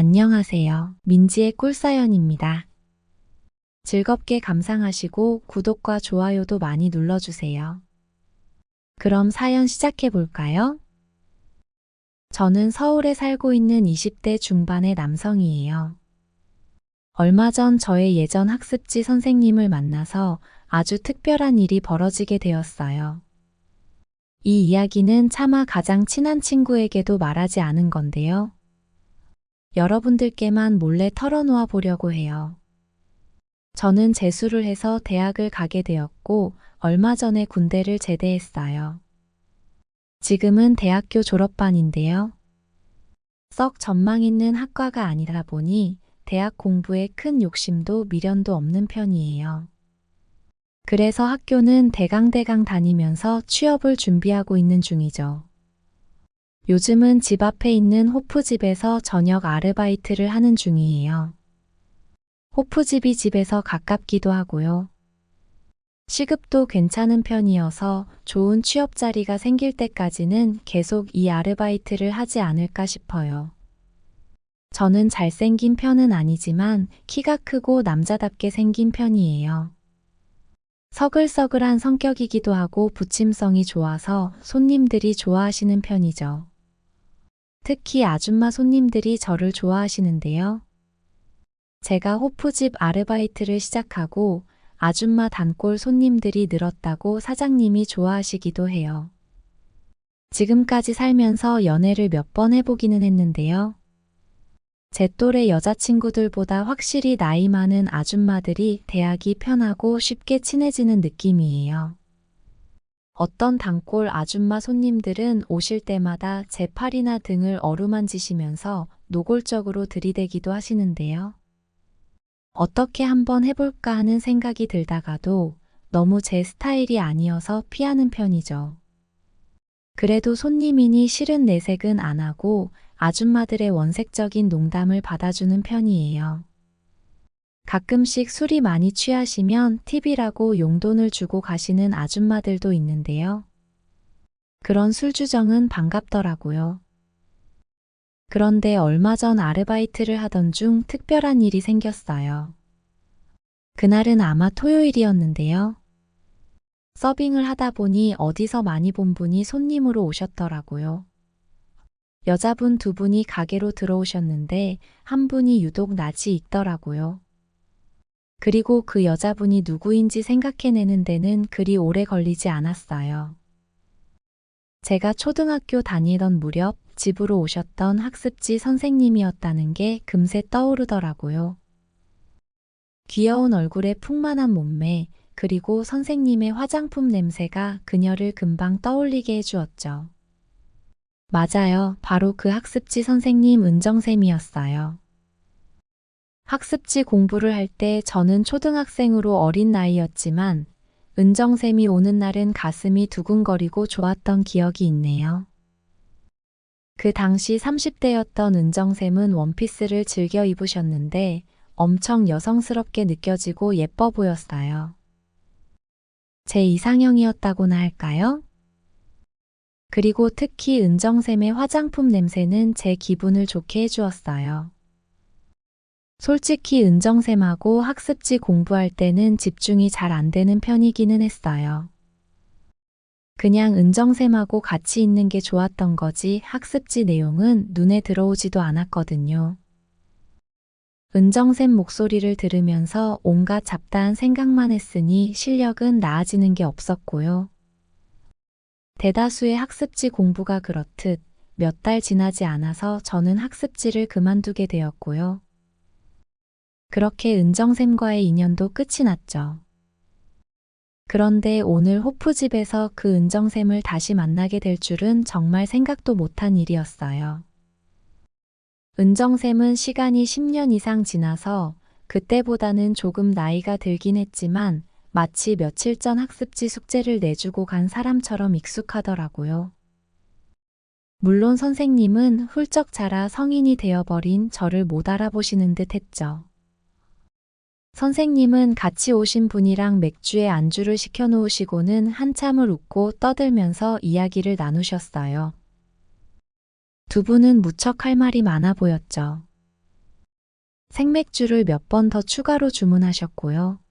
안녕하세요. 민지의 꿀사연입니다. 즐겁게 감상하시고 구독과 좋아요도 많이 눌러주세요. 그럼 사연 시작해 볼까요? 저는 서울에 살고 있는 20대 중반의 남성이에요. 얼마 전 저의 예전 학습지 선생님을 만나서 아주 특별한 일이 벌어지게 되었어요. 이 이야기는 차마 가장 친한 친구에게도 말하지 않은 건데요. 여러분들께만 몰래 털어놓아 보려고 해요. 저는 재수를 해서 대학을 가게 되었고 얼마 전에 군대를 제대했어요. 지금은 대학교 졸업반인데요. 썩 전망 있는 학과가 아니다 보니 대학 공부에 큰 욕심도 미련도 없는 편이에요. 그래서 학교는 대강대강 다니면서 취업을 준비하고 있는 중이죠. 요즘은 집 앞에 있는 호프집에서 저녁 아르바이트를 하는 중이에요. 호프집이 집에서 가깝기도 하고요. 시급도 괜찮은 편이어서 좋은 취업 자리가 생길 때까지는 계속 이 아르바이트를 하지 않을까 싶어요. 저는 잘생긴 편은 아니지만 키가 크고 남자답게 생긴 편이에요. 서글서글한 성격이기도 하고 부침성이 좋아서 손님들이 좋아하시는 편이죠. 특히 아줌마 손님들이 저를 좋아하시는데요. 제가 호프집 아르바이트를 시작하고 아줌마 단골 손님들이 늘었다고 사장님이 좋아하시기도 해요. 지금까지 살면서 연애를 몇 번 해보기는 했는데요. 제 또래 여자친구들보다 확실히 나이 많은 아줌마들이 대하기 편하고 쉽게 친해지는 느낌이에요. 어떤 단골 아줌마 손님들은 오실 때마다 제 팔이나 등을 어루만지시면서 노골적으로 들이대기도 하시는데요. 어떻게 한번 해볼까 하는 생각이 들다가도 너무 제 스타일이 아니어서 피하는 편이죠. 그래도 손님이니 싫은 내색은 안 하고 아줌마들의 원색적인 농담을 받아주는 편이에요. 가끔씩 술이 많이 취하시면 팁이라고 용돈을 주고 가시는 아줌마들도 있는데요. 그런 술주정은 반갑더라고요. 그런데 얼마 전 아르바이트를 하던 중 특별한 일이 생겼어요. 그날은 아마 토요일이었는데요. 서빙을 하다 보니 어디서 많이 본 분이 손님으로 오셨더라고요. 여자분 두 분이 가게로 들어오셨는데 한 분이 유독 낯이 익더라고요. 그리고 그 여자분이 누구인지 생각해내는 데는 그리 오래 걸리지 않았어요. 제가 초등학교 다니던 무렵 집으로 오셨던 학습지 선생님이었다는 게 금세 떠오르더라고요. 귀여운 얼굴에 풍만한 몸매, 그리고 선생님의 화장품 냄새가 그녀를 금방 떠올리게 해주었죠. 맞아요. 바로 그 학습지 선생님 은정쌤이었어요. 학습지 공부를 할 때 저는 초등학생으로 어린 나이였지만 은정쌤이 오는 날은 가슴이 두근거리고 좋았던 기억이 있네요. 그 당시 30대였던 은정쌤은 원피스를 즐겨 입으셨는데 엄청 여성스럽게 느껴지고 예뻐 보였어요. 제 이상형이었다고나 할까요? 그리고 특히 은정쌤의 화장품 냄새는 제 기분을 좋게 해주었어요. 솔직히 은정쌤하고 학습지 공부할 때는 집중이 잘 안 되는 편이기는 했어요. 그냥 은정쌤하고 같이 있는 게 좋았던 거지 학습지 내용은 눈에 들어오지도 않았거든요. 은정쌤 목소리를 들으면서 온갖 잡다한 생각만 했으니 실력은 나아지는 게 없었고요. 대다수의 학습지 공부가 그렇듯 몇 달 지나지 않아서 저는 학습지를 그만두게 되었고요. 그렇게 은정쌤과의 인연도 끝이 났죠. 그런데 오늘 호프집에서 그 은정쌤을 다시 만나게 될 줄은 정말 생각도 못한 일이었어요. 은정쌤은 시간이 10년 이상 지나서 그때보다는 조금 나이가 들긴 했지만 마치 며칠 전 학습지 숙제를 내주고 간 사람처럼 익숙하더라고요. 물론 선생님은 훌쩍 자라 성인이 되어버린 저를 못 알아보시는 듯 했죠. 선생님은 같이 오신 분이랑 맥주에 안주를 시켜놓으시고는 한참을 웃고 떠들면서 이야기를 나누셨어요. 두 분은 무척 할 말이 많아 보였죠. 생맥주를 몇 번 더 추가로 주문하셨고요.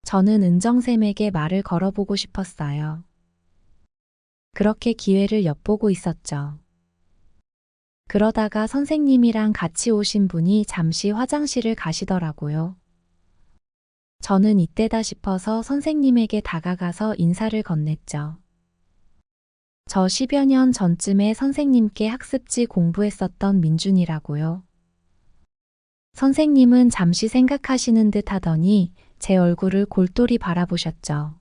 저는 은정쌤에게 말을 걸어보고 싶었어요. 그렇게 기회를 엿보고 있었죠. 그러다가 선생님이랑 같이 오신 분이 잠시 화장실을 가시더라고요. 저는 이때다 싶어서 선생님에게 다가가서 인사를 건넸죠. 저 10여 년 전쯤에 선생님께 학습지 공부했었던 민준이라고요. 선생님은 잠시 생각하시는 듯 하더니 제 얼굴을 골똘히 바라보셨죠.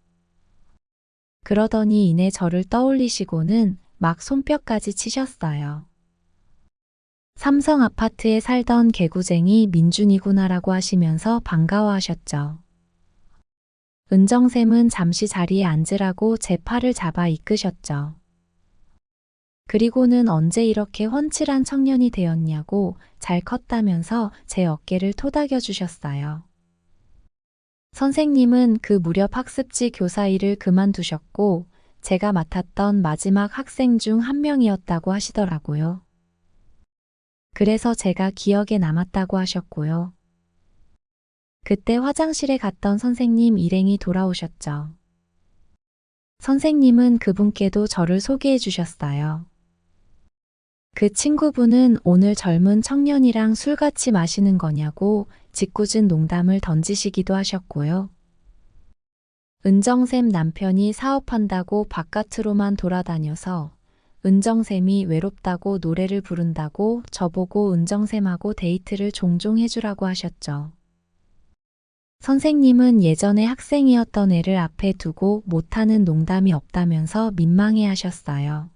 그러더니 이내 저를 떠올리시고는 막 손뼉까지 치셨어요. 삼성 아파트에 살던 개구쟁이 민준이구나라고 하시면서 반가워하셨죠. 은정쌤은 잠시 자리에 앉으라고 제 팔을 잡아 이끄셨죠. 그리고는 언제 이렇게 훤칠한 청년이 되었냐고 잘 컸다면서 제 어깨를 토닥여 주셨어요. 선생님은 그 무렵 학습지 교사 일을 그만두셨고 제가 맡았던 마지막 학생 중 한 명이었다고 하시더라고요. 그래서 제가 기억에 남았다고 하셨고요. 그때 화장실에 갔던 선생님 일행이 돌아오셨죠. 선생님은 그분께도 저를 소개해 주셨어요. 그 친구분은 오늘 젊은 청년이랑 술 같이 마시는 거냐고 짓궂은 농담을 던지시기도 하셨고요. 은정쌤 남편이 사업한다고 바깥으로만 돌아다녀서 은정쌤이 외롭다고 노래를 부른다고 저보고 은정쌤하고 데이트를 종종 해주라고 하셨죠. 선생님은 예전에 학생이었던 애를 앞에 두고 못하는 농담이 없다면서 민망해 하셨어요.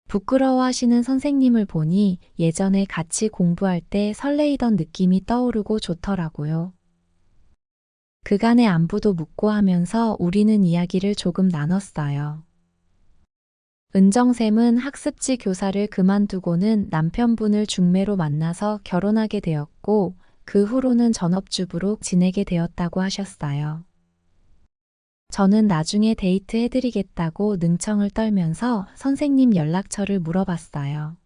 부끄러워하시는 선생님을 보니 예전에 같이 공부할 때 설레이던 느낌이 떠오르고 좋더라고요. 그간의 안부도 묻고 하면서 우리는 이야기를 조금 나눴어요. 은정쌤은 학습지 교사를 그만두고는 남편분을 중매로 만나서 결혼하게 되었고 그 후로는 전업주부로 지내게 되었다고 하셨어요. 저는 나중에 데이트 해드리겠다고 능청을 떨면서 선생님 연락처를 물어봤어요.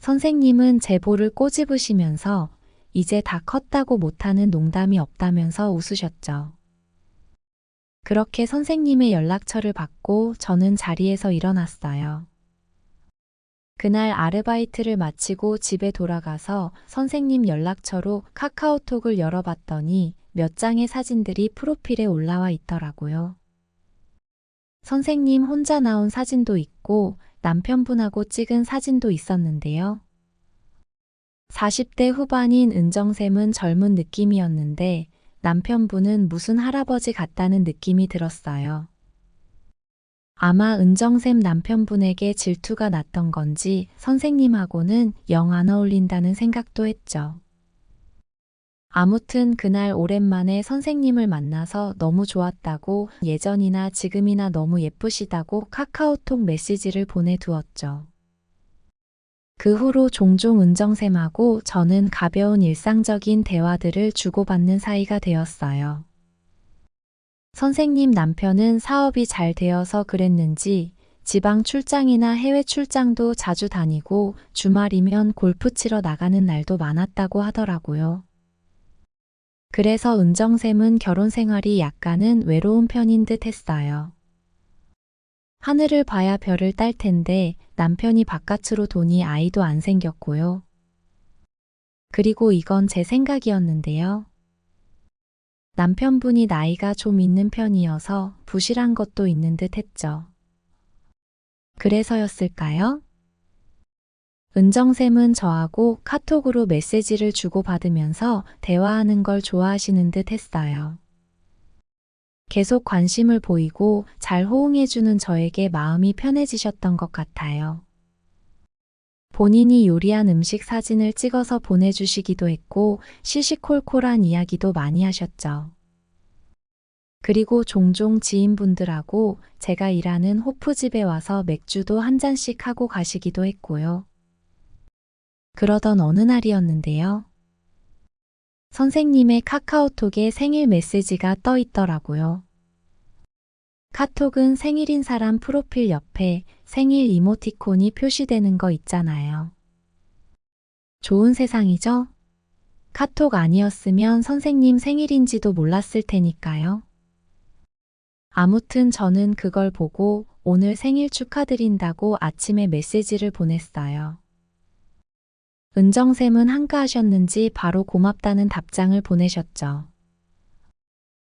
선생님은 제 볼을 꼬집으시면서 이제 다 컸다고 못하는 농담이 없다면서 웃으셨죠. 그렇게 선생님의 연락처를 받고 저는 자리에서 일어났어요. 그날 아르바이트를 마치고 집에 돌아가서 선생님 연락처로 카카오톡을 열어봤더니 몇 장의 사진들이 프로필에 올라와 있더라고요. 선생님 혼자 나온 사진도 있고 남편분하고 찍은 사진도 있었는데요. 40대 후반인 은정쌤은 젊은 느낌이었는데 남편분은 무슨 할아버지 같다는 느낌이 들었어요. 아마 은정쌤 남편분에게 질투가 났던 건지 선생님하고는 영 안 어울린다는 생각도 했죠. 아무튼 그날 오랜만에 선생님을 만나서 너무 좋았다고 예전이나 지금이나 너무 예쁘시다고 카카오톡 메시지를 보내두었죠. 그 후로 종종 은정쌤하고 저는 가벼운 일상적인 대화들을 주고받는 사이가 되었어요. 선생님 남편은 사업이 잘 되어서 그랬는지 지방 출장이나 해외 출장도 자주 다니고 주말이면 골프 치러 나가는 날도 많았다고 하더라고요. 그래서 은정쌤은 결혼 생활이 약간은 외로운 편인 듯 했어요. 하늘을 봐야 별을 딸 텐데 남편이 바깥으로 도니 아이도 안 생겼고요. 그리고 이건 제 생각이었는데요. 남편분이 나이가 좀 있는 편이어서 부실한 것도 있는 듯 했죠. 그래서였을까요? 은정쌤은 저하고 카톡으로 메시지를 주고받으면서 대화하는 걸 좋아하시는 듯 했어요. 계속 관심을 보이고 잘 호응해주는 저에게 마음이 편해지셨던 것 같아요. 본인이 요리한 음식 사진을 찍어서 보내주시기도 했고 시시콜콜한 이야기도 많이 하셨죠. 그리고 종종 지인분들하고 제가 일하는 호프집에 와서 맥주도 한 잔씩 하고 가시기도 했고요. 그러던 어느 날이었는데요. 선생님의 카카오톡에 생일 메시지가 떠 있더라고요. 카톡은 생일인 사람 프로필 옆에 생일 이모티콘이 표시되는 거 있잖아요. 좋은 세상이죠? 카톡 아니었으면 선생님 생일인지도 몰랐을 테니까요. 아무튼 저는 그걸 보고 오늘 생일 축하드린다고 아침에 메시지를 보냈어요. 은정쌤은 한가하셨는지 바로 고맙다는 답장을 보내셨죠.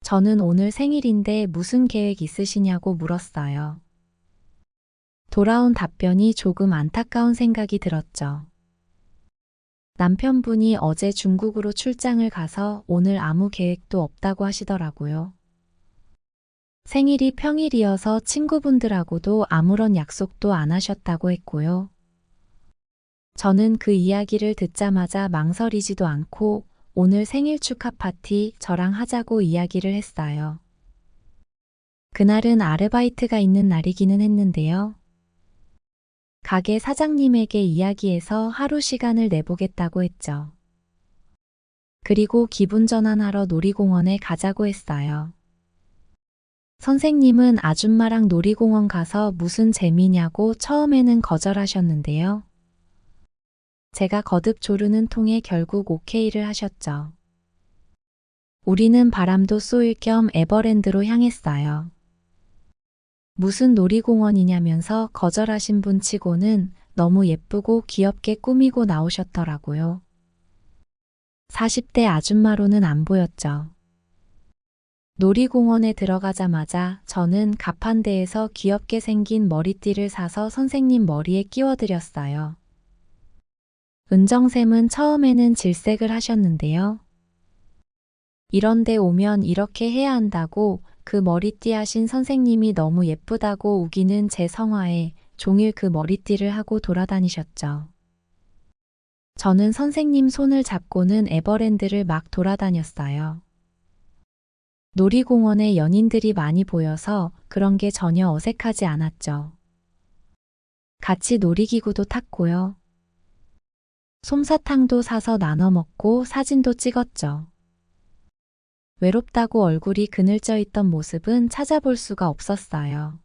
저는 오늘 생일인데 무슨 계획 있으시냐고 물었어요. 돌아온 답변이 조금 안타까운 생각이 들었죠. 남편분이 어제 중국으로 출장을 가서 오늘 아무 계획도 없다고 하시더라고요. 생일이 평일이어서 친구분들하고도 아무런 약속도 안 하셨다고 했고요. 저는 그 이야기를 듣자마자 망설이지도 않고 오늘 생일 축하 파티 저랑 하자고 이야기를 했어요. 그날은 아르바이트가 있는 날이기는 했는데요. 가게 사장님에게 이야기해서 하루 시간을 내보겠다고 했죠. 그리고 기분 전환하러 놀이공원에 가자고 했어요. 선생님은 아줌마랑 놀이공원 가서 무슨 재미냐고 처음에는 거절하셨는데요. 제가 거듭 조르는 통에 결국 오케이를 하셨죠. 우리는 바람도 쏘일 겸 에버랜드로 향했어요. 무슨 놀이공원이냐면서 거절하신 분 치고는 너무 예쁘고 귀엽게 꾸미고 나오셨더라고요. 40대 아줌마로는 안 보였죠. 놀이공원에 들어가자마자 저는 가판대에서 귀엽게 생긴 머리띠를 사서 선생님 머리에 끼워드렸어요. 은정쌤은 처음에는 질색을 하셨는데요. 이런데 오면 이렇게 해야 한다고 그 머리띠 하신 선생님이 너무 예쁘다고 우기는 제 성화에 종일 그 머리띠를 하고 돌아다니셨죠. 저는 선생님 손을 잡고는 에버랜드를 막 돌아다녔어요. 놀이공원에 연인들이 많이 보여서 그런 게 전혀 어색하지 않았죠. 같이 놀이기구도 탔고요. 솜사탕도 사서 나눠 먹고 사진도 찍었죠. 외롭다고 얼굴이 그늘져 있던 모습은 찾아볼 수가 없었어요.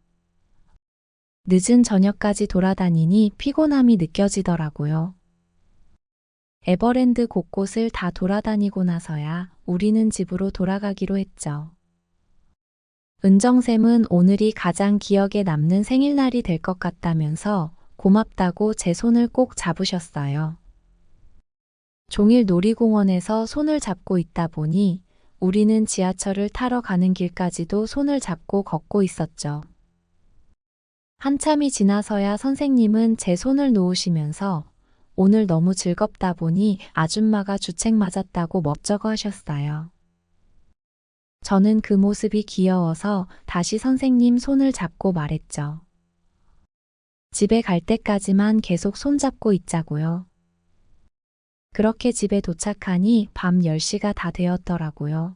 늦은 저녁까지 돌아다니니 피곤함이 느껴지더라고요. 에버랜드 곳곳을 다 돌아다니고 나서야 우리는 집으로 돌아가기로 했죠. 은정쌤은 오늘이 가장 기억에 남는 생일날이 될 것 같다면서 고맙다고 제 손을 꼭 잡으셨어요. 종일 놀이공원에서 손을 잡고 있다 보니 우리는 지하철을 타러 가는 길까지도 손을 잡고 걷고 있었죠. 한참이 지나서야 선생님은 제 손을 놓으시면서 오늘 너무 즐겁다 보니 아줌마가 주책 맞았다고 멋쩍어 하셨어요. 저는 그 모습이 귀여워서 다시 선생님 손을 잡고 말했죠. 집에 갈 때까지만 계속 손잡고 있자고요. 그렇게 집에 도착하니 밤 10시가 다 되었더라고요.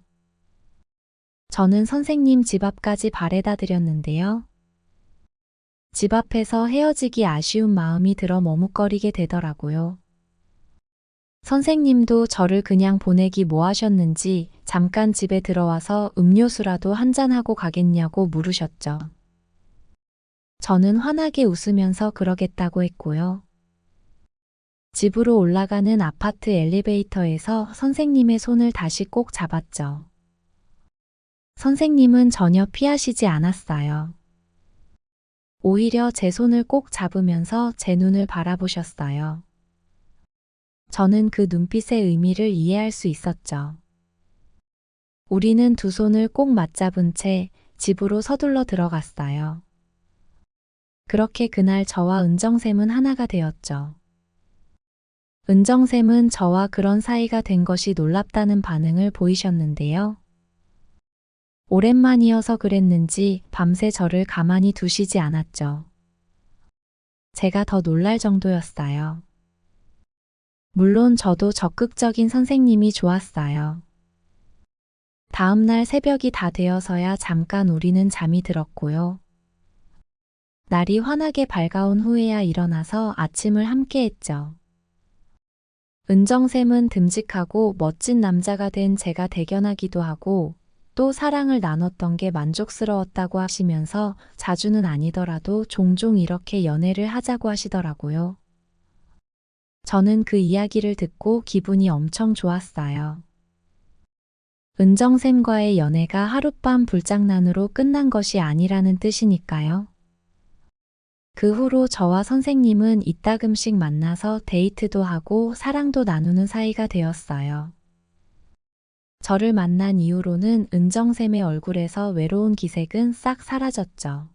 저는 선생님 집 앞까지 바래다 드렸는데요. 집 앞에서 헤어지기 아쉬운 마음이 들어 머뭇거리게 되더라고요. 선생님도 저를 그냥 보내기 뭐 하셨는지 잠깐 집에 들어와서 음료수라도 한잔하고 가겠냐고 물으셨죠. 저는 환하게 웃으면서 그러겠다고 했고요. 집으로 올라가는 아파트 엘리베이터에서 선생님의 손을 다시 꼭 잡았죠. 선생님은 전혀 피하시지 않았어요. 오히려 제 손을 꼭 잡으면서 제 눈을 바라보셨어요. 저는 그 눈빛의 의미를 이해할 수 있었죠. 우리는 두 손을 꼭 맞잡은 채 집으로 서둘러 들어갔어요. 그렇게 그날 저와 은정쌤은 하나가 되었죠. 은정쌤은 저와 그런 사이가 된 것이 놀랍다는 반응을 보이셨는데요. 오랜만이어서 그랬는지 밤새 저를 가만히 두시지 않았죠. 제가 더 놀랄 정도였어요. 물론 저도 적극적인 선생님이 좋았어요. 다음 날 새벽이 다 되어서야 잠깐 우리는 잠이 들었고요. 날이 환하게 밝아온 후에야 일어나서 아침을 함께 했죠. 은정쌤은 듬직하고 멋진 남자가 된 제가 대견하기도 하고 또 사랑을 나눴던 게 만족스러웠다고 하시면서 자주는 아니더라도 종종 이렇게 연애를 하자고 하시더라고요. 저는 그 이야기를 듣고 기분이 엄청 좋았어요. 은정쌤과의 연애가 하룻밤 불장난으로 끝난 것이 아니라는 뜻이니까요. 그 후로 저와 선생님은 이따금씩 만나서 데이트도 하고 사랑도 나누는 사이가 되었어요. 저를 만난 이후로는 은정쌤의 얼굴에서 외로운 기색은 싹 사라졌죠.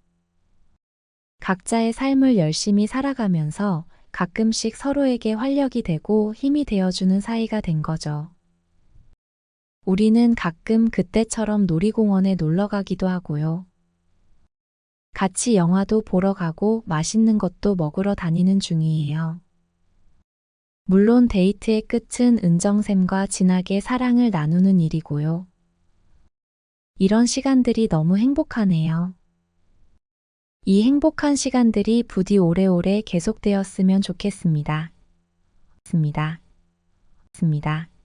각자의 삶을 열심히 살아가면서 가끔씩 서로에게 활력이 되고 힘이 되어주는 사이가 된 거죠. 우리는 가끔 그때처럼 놀이공원에 놀러 가기도 하고요. 같이 영화도 보러 가고 맛있는 것도 먹으러 다니는 중이에요. 물론 데이트의 끝은 은정쌤과 진하게 사랑을 나누는 일이고요. 이런 시간들이 너무 행복하네요. 이 행복한 시간들이 부디 오래오래 계속되었으면 좋겠습니다. 습니다.